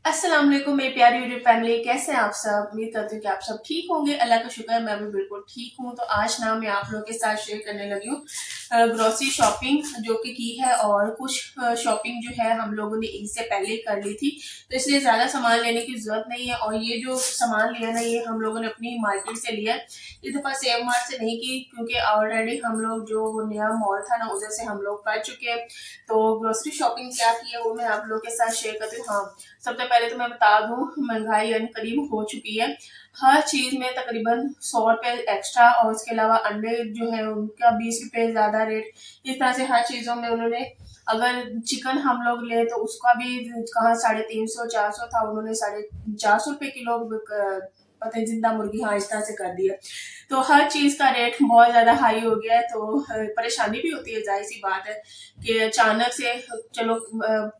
अस्सलाम वालेकुम मेरी प्यारी यूट्यूब फैमिली, कैसे हैं आप सब। उम्मीद करती हूँ कि आप सब ठीक होंगे। अल्लाह का शुक्र है मैं भी बिल्कुल ठीक हूँ। तो आज ना मैं आप लोगों के साथ शेयर करने लगी हूँ ग्रोसरी शॉपिंग जो की है, और कुछ शॉपिंग जो है हम लोगों ने इससे पहले ही कर ली थी, तो इसलिए ज़्यादा सामान लेने की ज़रूरत नहीं है। और ये जो सामान लिया ना, ये हम लोगों ने अपनी मार्केट से लिया है, इस दफ़ा सेव मार्ट से नहीं की, क्योंकि ऑलरेडी हम लोग जो वो नया मॉल था ना, उधर से हम लोग कर चुके हैं। तो ग्रोसरी शॉपिंग क्या की है वो मैं आप लोगों के साथ शेयर करती हूँ। हाँ, सबसे पहले तो मैं बता दूं, महंगाई करीब हो चुकी है। हर चीज में तकरीबन 100 रुपए एक्स्ट्रा, और उसके अलावा अंडे जो है उनका 20 रुपए ज्यादा रेट। इस तरह से हर चीजों में उन्होंने, अगर चिकन हम लोग ले तो उसका भी कहाँ 350 400 था, उन्होंने 450 रुपए किलो पता है जिंदा मुर्गी, हाँ इस तरह से कर दिया। तो हर चीज का रेट बहुत ज्यादा हाई हो गया है, तो परेशानी भी होती है, जाहिर सी बात है कि अचानक से, चलो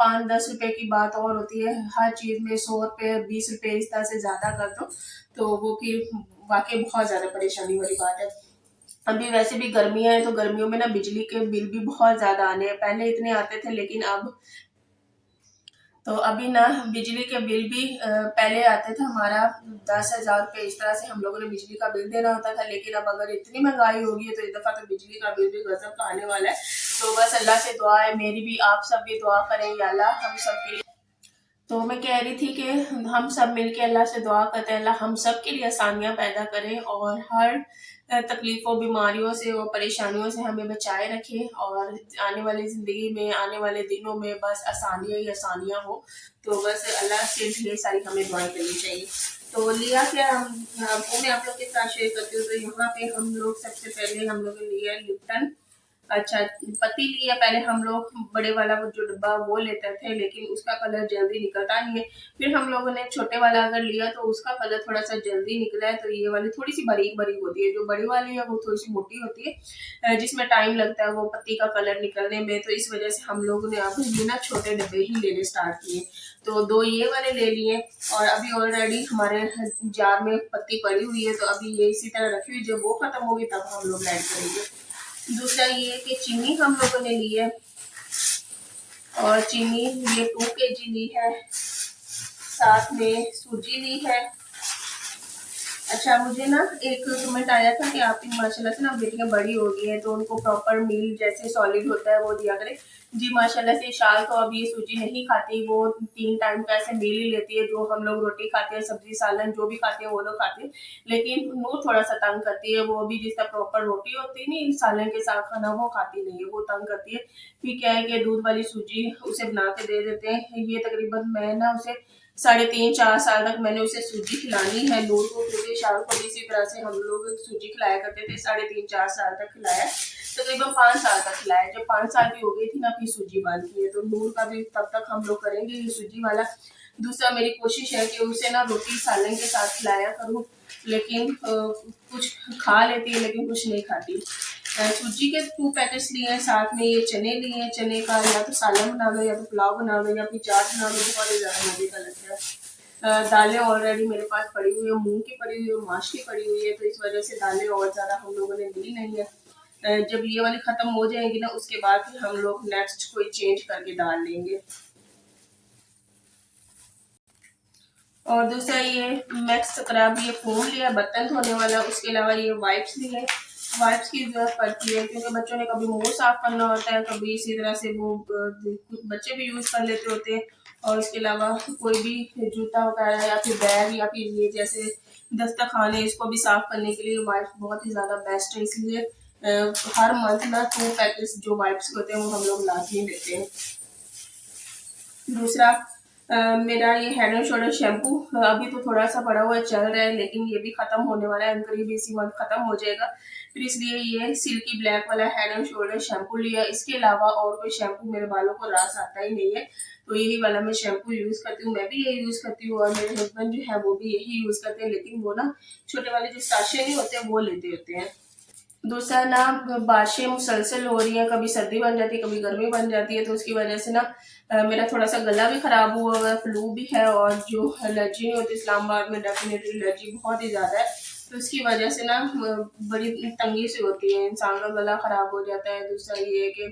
5-10 रुपए की बात और होती है, हर चीज में 100 रुपए 20 रुपए इस तरह से ज्यादा कर दो, तो वो फिर वाकई बहुत ज्यादा परेशानी वाली बात है। अभी वैसे भी गर्मियां हैं, तो गर्मियों में ना बिजली के बिल भी बहुत ज्यादा आने हैं। पहले इतने आते थे, लेकिन अब तो अभी ना बिजली के बिल भी पहले आते थे हमारा 10,000 रुपए, इस तरह से हम लोगों ने बिजली का बिल देना होता था। लेकिन अब अगर इतनी महंगाई होगी है, तो इस दफा तो बिजली का बिल भी गजब का आने वाला है। तो बस अल्लाह से दुआ है, मेरी भी, आप सब भी दुआ करें या अल्लाह हम सब के लिए। तो मैं कह रही थी कि हम सब मिलके अल्लाह से दुआ करते हैं, अल्लाह हम सब के लिए आसानियां पैदा करे, और हर तकलीफों, बीमारियों से और परेशानियों से हमें बचाए रखे, और आने वाली ज़िंदगी में, आने वाले दिनों में बस आसानियां ही आसानियां हो। तो बस अल्लाह से ढेर सारी हमें दुआएं करनी चाहिए। तो लिया क्या वो मैं आप लोग के साथ शेयर करती हूँ। तो यहाँ पे हम लोग सबसे पहले हम लोग ने लिया लिप्टन। अच्छा, पति लिया पहले हम लोग, बड़े वाला वो जो डिब्बा वो लेते थे, लेकिन उसका कलर जल्दी निकलता नहीं है। फिर हम लोगों ने छोटे वाला अगर लिया, तो उसका कलर थोड़ा सा जल्दी निकला है। तो ये वाली थोड़ी सी बारीक बारीक होती है, जो बड़ी वाली है वो थोड़ी सी मोटी होती है, जिसमें टाइम लगता है वो पत्ती का कलर निकलने में। तो इस वजह से हम लोगों ने अब ये ना छोटे डिब्बे ही लेने स्टार्ट किए। तो दो ये वाले ले लिए, और अभी ऑलरेडी हमारे जार में पत्ती पड़ी हुई है, तो अभी ये इसी तरह रखी हुई, जब वो खत्म होगी तब हम लोग ऐड करेंगे। दूसरा ये कि चीनी हम लोगों ने ली है, और चीनी ये 2 kg ली है, साथ में सूजी ली है। अच्छा, मुझे ना एक कमेंट आया था कि आपकी माशाल्लाह से ना बेटियां बड़ी हो गई हैं, तो उनको प्रॉपर मील जैसे सॉलिड होता है वो दिया करें। जी माशाल्लाह से शाल तो अब ये सूजी नहीं खाती, वो 3 टाइम का ऐसे मील ही लेती है। जो हम लोग रोटी खाते हैं, सब्जी सालन जो भी खाते हैं वो लोग खाते हैं, लेकिन वो थोड़ा सा तंग करती है। वो भी जिस तरह प्रॉपर रोटी होती है नहीं सालन के साथ खाना, वो खाती नहीं है, वो तंग करती है। फिर क्या है कि दूध वाली सूजी उसे बना के दे देते हैं। ये तकरीबन मैं ना उसे 3.5-4 साल तक मैंने उसे सूजी खिलानी है नूर को, क्योंकि शाहरुख को भी इसी तरह से हम लोग सूजी खिलाया करते थे। 3.5-4 साल तक खिलाया, तकरीबन 5 साल तक खिलाया। जब 5 साल की हो गई थी ना, फिर सूजी बंद की है। तो नूर का भी तब तक हम लोग करेंगे ये सूजी वाला। दूसरा मेरी कोशिश है कि उसे ना रोटी सालन के साथ खिलाया करूँ, लेकिन कुछ खा लेती है लेकिन कुछ नहीं खाती। सूजी के 2 पैकेट्स लिए हैं, साथ में ये चने लिए हैं। चने का या तो सालन बना लो, या तो पुलाव बना लो, या फिर चाट बना लो, बहुत ही ज़्यादा मजे का लगता है। दालें ऑलरेडी मेरे पास पड़ी हुई है, मूंग की पड़ी हुई है, माश की पड़ी हुई है, तो इस वजह से दालें और ज़्यादा हम लोगों ने ली नहीं है। जब ये वाली ख़त्म हो जाएगी ना, उसके बाद फिर हम लोग नेक्स्ट कोई चेंज करके दाल लेंगे। और दूसरा ये मैक्स स्क्रब, ये फोम लिया बर्तन धोने वाला। उसके अलावा ये वाइप्स लिए, वाइप्स की जरूरत पड़ती है, क्योंकि बच्चों ने कभी मुंह साफ करना होता है, कभी इसी तरह से वो कुछ बच्चे भी यूज कर लेते होते हैं। और इसके अलावा कोई भी जूता वगैरह, या फिर बैग, या फिर ये जैसे दस्तरखाने, इसको भी साफ करने के लिए वाइप्स बहुत ही ज्यादा बेस्ट है। इसलिए हर मंथ ना 2 पैकेट्स जो वाइप्स होते हैं वो हम लोग लाजमी लेते हैं। दूसरा मेरा ये हेड एंड शोल्डर शैम्पू, अभी तो थोड़ा सा पड़ा हुआ चल रहा है, लेकिन ये भी खत्म होने वाला है, करीब इसी मंथ खत्म हो जाएगा। फिर इसलिए ये सिल्की ब्लैक वाला हेड एंड शोल्डर शैम्पू लिया। इसके अलावा और कोई शैम्पू मेरे बालों को रास आता ही नहीं है, तो यही वाला मैं शैम्पू यूज करती हूँ। मैं भी यही यूज करती हूँ, और मेरे हस्बैंड जो है वो भी यही यूज करते हैं, लेकिन वो ना छोटे वाले जो साशे नहीं होते वो लेते होते हैं। दूसरा ना, बारिशें मुसलसल हो रही हैं, कभी सर्दी बन जाती है, कभी गर्मी बन जाती है, तो उसकी वजह से ना मेरा थोड़ा सा गला भी खराब हुआ हुआ है, फ्लू भी है, और जो एलर्जी नहीं होती इस्लामाबाद में डेफिनेटली एलर्जी बहुत ही ज़्यादा है। तो उसकी वजह से ना बड़ी तंगी से होती है, इंसान का गला खराब हो जाता है। दूसरा ये है कि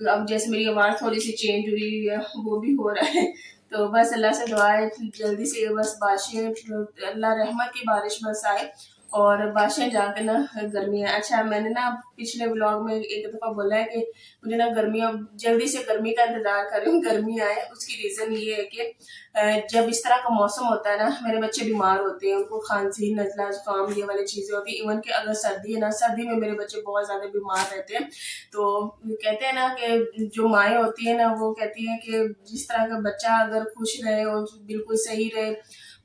अब जैसे मेरी आवाज़ थोड़ी सी चेंज हुई है, वो भी हो रहा है। तो बस अल्लाह से दुआ है कि जल्दी से बस बारिशें, अल्लाह रहमत की बारिश बस आए और बारिशें जाके ना गर्मियाँ। अच्छा, मैंने ना पिछले व्लॉग में एक दफ़ा बोला है कि मुझे ना गर्मियाँ, जल्दी से गर्मी का इंतज़ार कर रही हूँ, गर्मी आए। उसकी रीज़न ये है कि जब इस तरह का मौसम होता है ना, मेरे बच्चे बीमार होते हैं, उनको खांसी, नज़ला, ज़ुकाम ये वाली चीज़ें होती हैं। इवन कि अगर सर्दी है ना, सर्दी में मेरे बच्चे बहुत ज़्यादा बीमार रहते हैं। तो कहते हैं ना कि जो माएँ होती हैं ना, वो कहती हैं कि जिस तरह का बच्चा अगर खुश रहे और बिल्कुल सही रहे,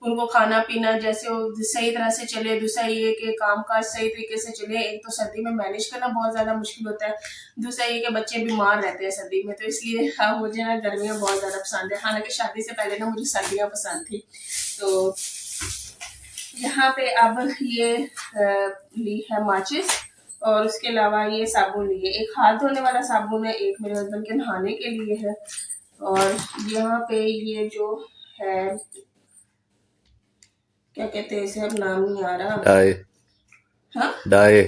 उनको खाना पीना जैसे वो सही तरह से चले, दूसरा ये कि काम काज सही तरीके से चले। एक तो सर्दी में मैनेज करना बहुत ज़्यादा मुश्किल होता है, दूसरा ये कि बच्चे बीमार रहते हैं सर्दी में। तो इसलिए हाँ, मुझे ना गर्मियाँ बहुत ज़्यादा पसंद है। हालांकि शादी से पहले ना मुझे सर्दियाँ पसंद थी। तो यहाँ पे अब ये ली है माचिस, और उसके अलावा ये साबुन लिए, एक हाथ धोने वाला साबुन है, एक मेरे हस्बैंड के नहाने के लिए है, और यहाँ पे ये जो है, क्या कहते हैं इसे, अब नाम नहीं आ रहा। डाई। हाँ डाई।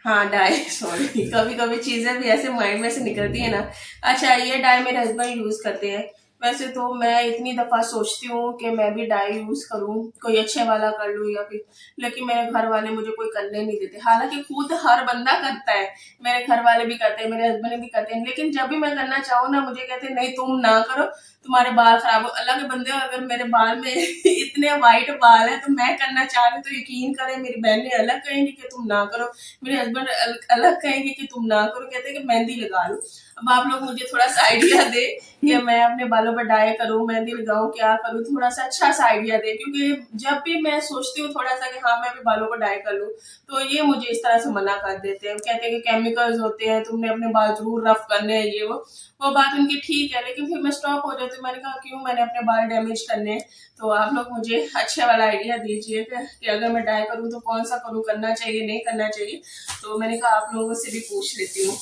हाँ, डाई सॉरी, कभी कभी चीजें भी ऐसे माइंड में से निकलती है ना। अच्छा, ये डाई मेरे हस्बैंड यूज करते हैं। वैसे तो मैं इतनी दफा सोचती हूँ कि मैं भी डाई यूज करूँ, कोई अच्छे वाला कर लूँ या फिर, लेकिन मेरे घर वाले मुझे कोई करने नहीं देते। हालांकि खुद हर बंदा करता है, मेरे घर वाले भी करते हैं, मेरे हस्बैंड भी करते हैं, लेकिन जब भी मैं करना चाहूँ ना, मुझे कहते हैं नहीं तुम ना करो, तुम्हारे बाल खराब हो। अल्लाह के बंदे, अगर मेरे बाल में इतने वाइट बाल है तो मैं करना चाह रही हूँ, तो यकीन करें मेरी बहनें अलग कहेंगी कि तुम ना करो, मेरे हस्बैंड अलग कहेंगे कि तुम ना करो, कहते हैं कि मेहंदी लगा लो। अब आप लोग मुझे थोड़ा सा आइडिया दे कि मैं अपने बालों पर डाई करूँ, मेहंदी लगाऊं, क्या करूँ, थोड़ा सा अच्छा सा आइडिया दे, क्योंकि जब भी मैं सोचती हूँ थोड़ा सा कि हाँ मैं भी बालों पर डाई कर लूँ, तो ये मुझे इस तरह से मना कर देते हैं, कहते हैं कि केमिकल्स होते हैं, तुमने अपने बाल जरूर रफ करने हैं, ये वो बात उनकी ठीक है, लेकिन फिर मैं स्टॉप हो जाती हूँ। मैंने कहा क्यों मैंने अपने बाल डैमेज करने हैं। तो आप लोग मुझे अच्छे वाला आइडिया दीजिए कि अगर मैं डाई करूँ तो कौन सा करूँ, करना चाहिए नहीं करना चाहिए। तो मैंने कहा आप लोगों से भी पूछ लेती हूँ।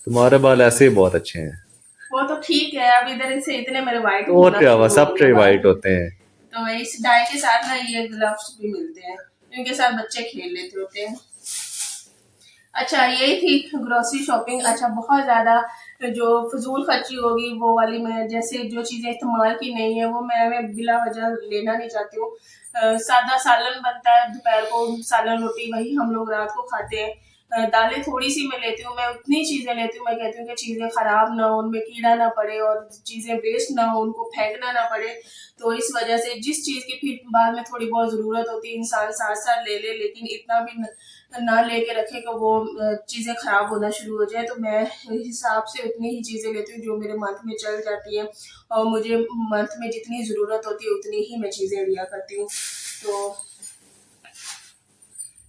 तुम्हारे बाल ऐसे ही बहुत अच्छे हैं। वो तो ठीक है, अब इधर से इतने मेरे वाइट तो और होना क्या हुआ, शुरू हो सब गए ट्रे बाल। वाइट होते हैं। तो इस डाई के साथ ना ये ग्लव्स भी मिलते हैं, इनके साथ बच्चे खेल लेते होते हैं। अच्छा, यही थी ग्रोसरी शॉपिंग। अच्छा, बहुत ज़्यादा जो फजूल खर्ची होगी वो वाली, मैं जैसे जो चीज़ें इस्तेमाल की नहीं है वो मैं बिला वजह लेना नहीं चाहती हूँ। सादा सालन बनता है दोपहर को, सालन रोटी वही हम लोग रात को खाते हैं। दालें थोड़ी सी मैं लेती हूँ, मैं उतनी चीज़ें लेती हूँ, मैं कहती हूँ कि चीज़ें ख़राब ना हो, उनमें कीड़ा ना पड़े और चीज़ें वेस्ट ना हो, उनको फेंकना ना पड़े। तो इस वजह से जिस चीज़ की फिर बाद में थोड़ी बहुत ज़रूरत होती है, इंसान साथ साथ ले ले, लेकिन इतना भी ना लेके रखे कि वो चीज़ें ख़राब होना शुरू हो जाए। तो मैं हिसाब से उतनी ही चीज़ें लेती हूँ जो मेरे मंथ में चल जाती हैं, और मुझे मंथ में जितनी ज़रूरत होती है उतनी ही मैं चीज़ें लिया करती हूँ। तो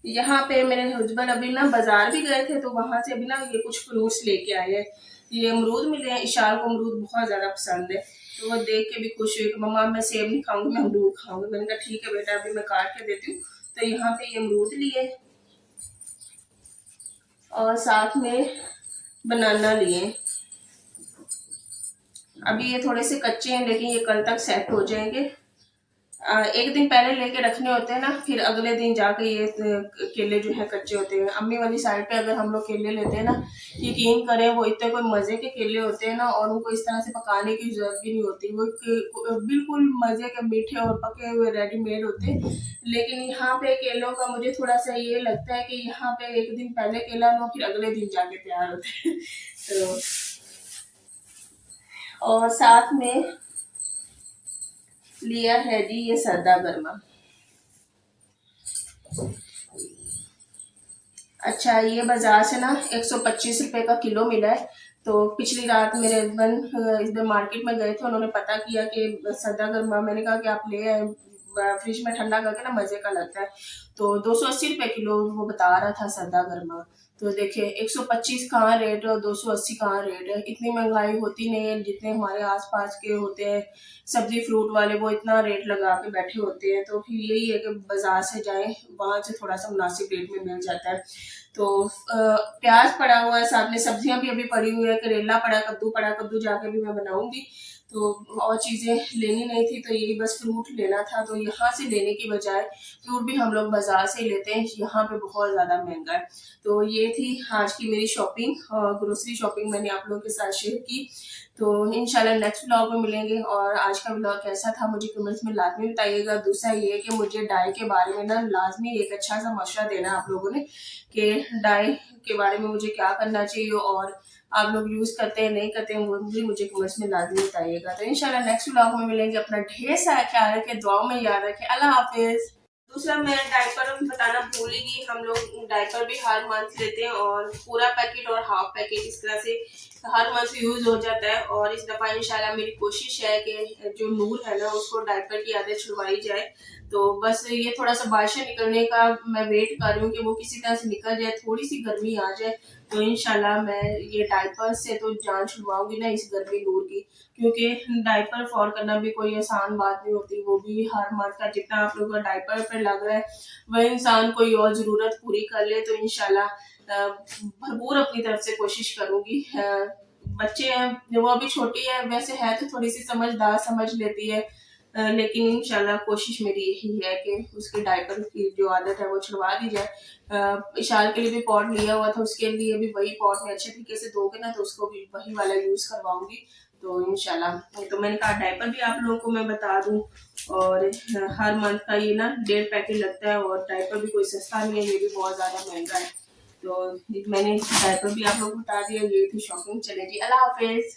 यहाँ पे मेरे हस्बैंड अभी ना बाजार भी गए थे, तो वहां से अभी ना ये कुछ फ्रूट्स लेके आए हैं। ये अमरूद मिले हैं, इशार को अमरूद बहुत ज्यादा पसंद है, तो वो देख के भी खुश हुई कि मम्मा मैं सेब नहीं खाऊंगी, मैं अमरूद खाऊंगी। मैंने कहा ठीक है बेटा, अभी मैं काट के देती हूँ। तो यहाँ पे ये अमरूद लिए, और साथ में बनाना लिए। अभी ये थोड़े से कच्चे हैं, लेकिन ये कल तक सेट हो जाएंगे। एक दिन पहले लेके रखने होते हैं ना, फिर अगले दिन जाके ये केले जो है कच्चे होते हैं। अम्मी वाली साइड पे अगर हम लोग केले लेते हैं ना, यकीन करें वो इतने कोई मजे के केले होते हैं ना, और उनको इस तरह से पकाने की जरूरत भी नहीं होती, वो बिल्कुल मजे के मीठे और पके हुए रेडीमेड होते हैं। लेकिन यहाँ पे केलों का मुझे थोड़ा सा ये लगता है कि यहाँ पे एक दिन पहले केला लो, फिर अगले दिन जाके तैयार होते हैं। तो और साथ में लिया है जी ये सर्दा गर्मा। अच्छा, ये बाजार से ना 125 रुपए का किलो मिला है। तो पिछली रात मेरे हस्बैंड इधर मार्केट में गए थे, उन्होंने पता किया कि सर्दा गर्मा, मैंने कहा कि आप ले आए, फ्रिज में ठंडा करके ना मजे का लगता है। तो 280 रुपए किलो वो बता रहा था सर्दा गर्मा। तो देखिए 125 कहाँ रेट है और 280 कहाँ रेट है। इतनी महंगाई होती नहीं है, जितने हमारे आसपास के होते हैं सब्जी फ्रूट वाले, वो इतना रेट लगा के बैठे होते हैं। तो फिर यही है कि बाजार से जाएं, वहां से थोड़ा सा मुनासिब रेट में मिल जाता है। तो प्याज पड़ा हुआ है, साथ में सब्जियां भी अभी पड़ी हुई है, करेला पड़ा, कद्दू पड़ा, कद्दू जाके भी मैं बनाऊंगी। तो और चीज़ें लेनी नहीं थी, तो यही बस फ्रूट लेना था। तो यहाँ से लेने की बजाय फ्रूट भी हम लोग बाज़ार से ही लेते हैं, यहाँ पे बहुत ज़्यादा महंगा है। तो ये थी आज की मेरी शॉपिंग, ग्रोसरी शॉपिंग मैंने आप लोगों के साथ शेयर की। तो इंशाल्लाह नेक्स्ट व्लॉग में मिलेंगे। और आज का व्लॉग कैसा था मुझे कमेंट्स में लाजमी बताइएगा। दूसरा ये है कि मुझे डाई के बारे में ना लाजमी एक अच्छा सा मशवरा देना आप लोगों ने कि डाई के बारे में मुझे क्या करना चाहिए, और आप लोग यूज करते हैं नहीं करते हैं वो भी मुझे कमेंट्स में लाजमी बताइएगा। तो इंशाल्लाह नेक्स्ट व्लॉग में मिलेंगे। अपना ढेर सारा ख्याल रखें, दुआओं में याद रखें। अल्लाह हाफिज। दूसरा मैं डायपर बताना भूल ही गई, हम लोग डायपर भी हर मंथ लेते हैं, और पूरा पैकेट और हाफ पैकेट इस तरह से हर मंथ यूज हो जाता है। और इस दफ़ा इंशाल्लाह मेरी कोशिश है कि जो नूर है ना उसको डायपर की आदत छुड़वाई जाए। तो बस ये थोड़ा सा बारिशें निकलने का मैं वेट कर रही हूँ कि वो किसी तरह से निकल जाए, थोड़ी सी गर्मी आ जाए, तो इंशाल्लाह मैं ये डायपर से तो जान छुड़वाऊंगी ना इस गर्मी नूर की। क्योंकि डायपर फॉर करना भी कोई आसान बात नहीं होती, वो भी हर मर्द का जितना आप लोगों का डायपर पे लग रहा है वह इंसान कोई और ज़रूरत पूरी कर ले। तो इंशाल्लाह भरपूर अपनी तरफ से कोशिश करूंगी। बच्चे हैं वो अभी छोटी है, वैसे है तो थोड़ी सी समझदार, समझ लेती है, लेकिन इंशाल्लाह कोशिश मेरी यही है कि उसके डायपर की जो आदत है वो छुड़वा दी जाए। इशाल के लिए भी पॉट लिया हुआ था, उसके लिए भी वही पॉट में अच्छे तरीके से धोके ना तो उसको भी वही वाला यूज करवाऊंगी। तो इंशाल्लाह तो मैंने कहा डायपर भी आप लोगों को मैं बता दूं। और हर मंथ का ये ना 1.5 पैकेट लगता है, और डायपर भी कोई सस्ता नहीं है, ये भी बहुत ज्यादा महंगा है। तो मैंने डायपर भी आप लोगों को बता दिया। ये थी शॉपिंग। चले जी, अल्लाह हाफिज।